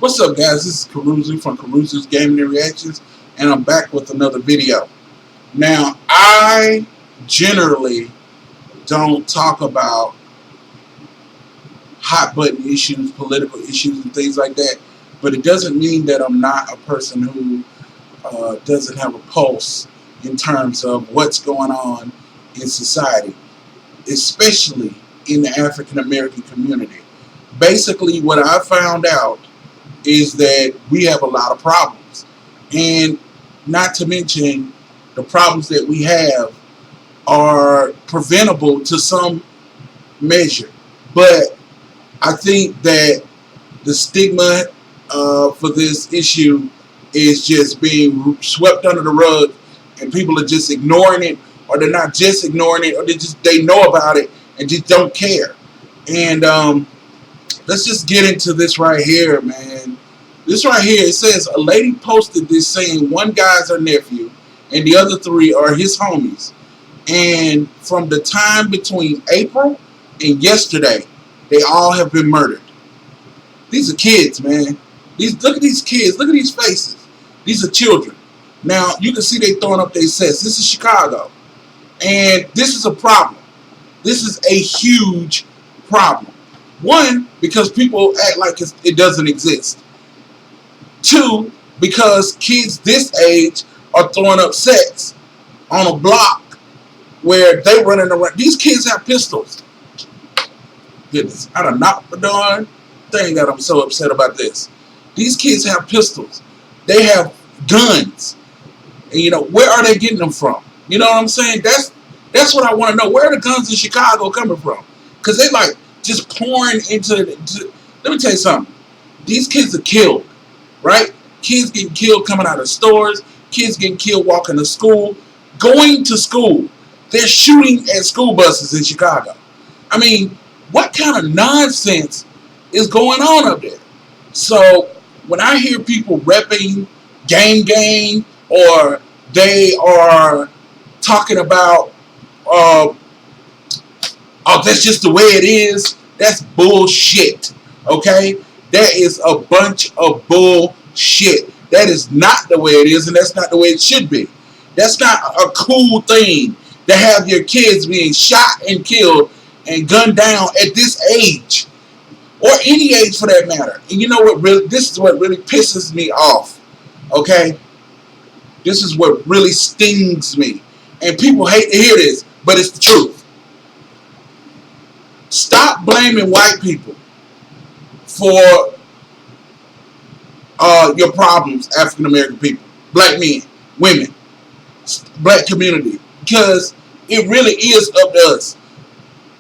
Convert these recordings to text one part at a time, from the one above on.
What's up, guys? This is Caruso from Caruso's Gaming and Reactions, and I'm back with another video. Now, I generally don't talk about hot button issues, political issues, and things like that, but it doesn't mean that I'm not a person who doesn't have a pulse in terms of what's going on in society, especially in the African American community. Basically, what I found out is that we have a lot of problems, and not to mention the problems that we have are preventable to some measure, but I think that the stigma for this issue is just being swept under the rug, and people are just ignoring it, or they're not just ignoring it, or they know about it and just don't care. And let's just get into this right here, man. This right here, it says a lady posted this saying one guy's her nephew and the other three are his homies. And from the time between April and yesterday, they all have been murdered. These are kids, man. Look at these kids. Look at these faces. These are children. Now, you can see they throwing up their sets. This is Chicago. And this is a problem. This is a huge problem. One, because people act like it doesn't exist. Two, because kids this age are throwing up sets on a block where they running around. These kids have pistols. Goodness, I done knocked the darn thing that I'm so upset about this. These kids have pistols. They have guns. And you know, where are they getting them from? You know what I'm saying? That's what I want to know. Where are the guns in Chicago coming from? Because they like just pouring into let me tell you something. These kids are killed, right? Kids getting killed coming out of stores. Kids getting killed walking to school. Going to school. They're shooting at school buses in Chicago. I mean, what kind of nonsense is going on up there? So when I hear people repping gang, or they are talking about, oh, that's just the way it is, that's bullshit, okay? That is a bunch of bullshit. That is not the way it is, and that's not the way it should be. That's not a cool thing to have your kids being shot and killed and gunned down at this age, or any age for that matter. And you know what? Really, this is what really pisses me off. Okay, this is what really stings me, and people hate to hear this, but it's the truth. Stop blaming white people for your problems, African American people, black men, women, black community, because it really is up to us.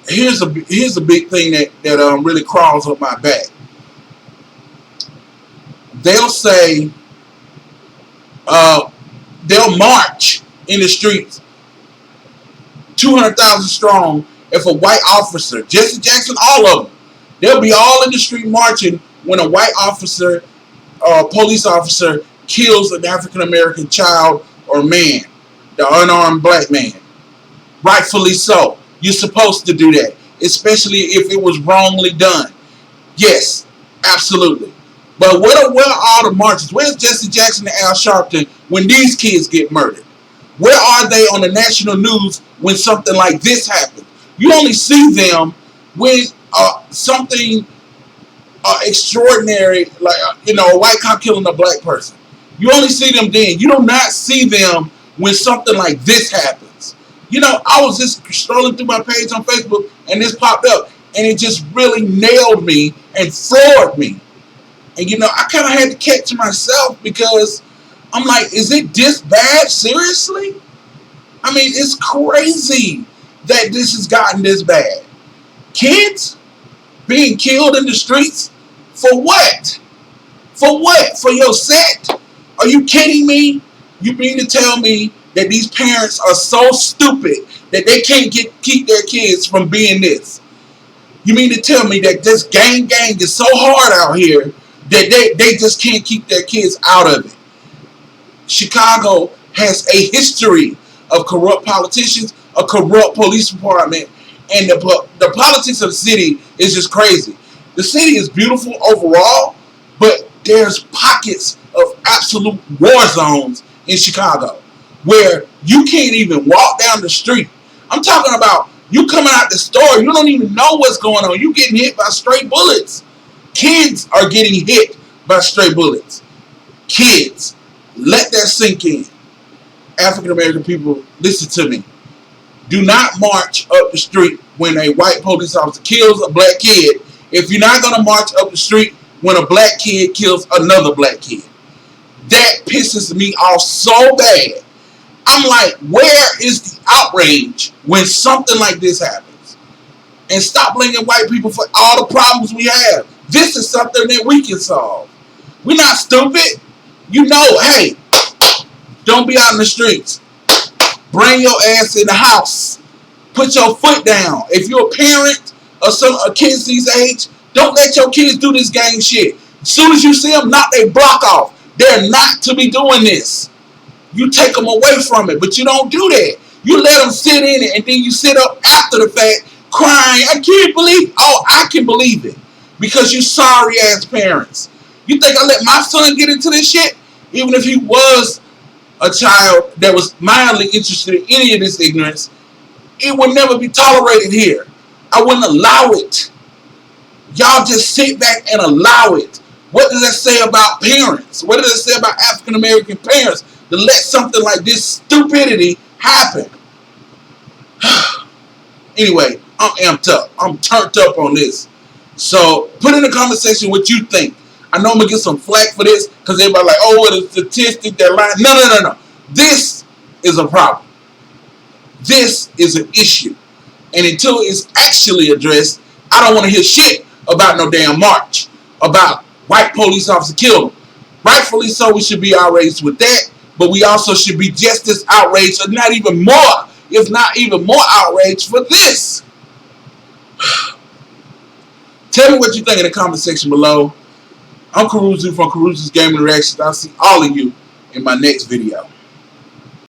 Here's a big thing that really crawls up my back. They'll say they'll march in the streets 200,000 strong if a white officer, Jesse Jackson, all of them, they'll be all in the street marching when a white officer, police officer, kills an African American child or man, the unarmed black man. Rightfully so. You're supposed to do that, especially if it was wrongly done. Yes, absolutely. But where are all the marches? Where's Jesse Jackson and Al Sharpton when these kids get murdered? Where are they on the national news when something like this happens? You only see them when something extraordinary, like a white cop killing a black person. You only see them then. You do not see them when something like this happens. You know, I was just scrolling through my page on Facebook, and this popped up, and it just really nailed me and floored me. And you know, I kind of had to catch myself, because I'm like, is it this bad? Seriously? I mean, it's crazy that this has gotten this bad. Kids being killed in the streets for what? For what? For your set? Are you kidding me? You mean to tell me that these parents are so stupid that they can't keep their kids from being this? You mean to tell me that this gang is so hard out here that they just can't keep their kids out of it? Chicago has a history of corrupt politicians, a corrupt police department, and the politics of the city is just crazy. The city is beautiful overall, but there's pockets of absolute war zones in Chicago where you can't even walk down the street. I'm talking about you coming out the store, you don't even know what's going on. You getting hit by stray bullets. Kids are getting hit by stray bullets. Kids, let that sink in. African American people, listen to me. Do not march up the street when a white police officer kills a black kid if you're not going to march up the street when a black kid kills another black kid. That pisses me off so bad. I'm like, where is the outrage when something like this happens? And stop blaming white people for all the problems we have. This is something that we can solve. We're not stupid. You know, hey, don't be out in the streets. Bring your ass in the house. Put your foot down. If you're a parent of some kids these age, don't let your kids do this gang shit. As soon as you see them, knock their block off. They're not to be doing this. You take them away from it, but you don't do that. You let them sit in it, and then you sit up after the fact crying. I can't believe. Oh, I can believe it because you sorry ass parents. You think I let my son get into this shit, even if he was a child that was mildly interested in any of this ignorance? It would never be tolerated here. I wouldn't allow it. Y'all just sit back and allow it. What does that say about parents? What does it say about African American parents to let something like this stupidity happen? Anyway, I'm amped up. I'm turned up on this. So put in the comment section what you think. I know I'm going to get some flack for this because everybody like, oh, what a statistic, they're lying. No. This is a problem. This is an issue. And until it's actually addressed, I don't want to hear shit about no damn march, about white police officer killed him. Rightfully so, we should be outraged with that, but we also should be just as outraged, or not even more, if not even more outraged for this. Tell me what you think in the comment section below. I'm Caruso from Caruso's Gaming Reactions. I'll see all of you in my next video.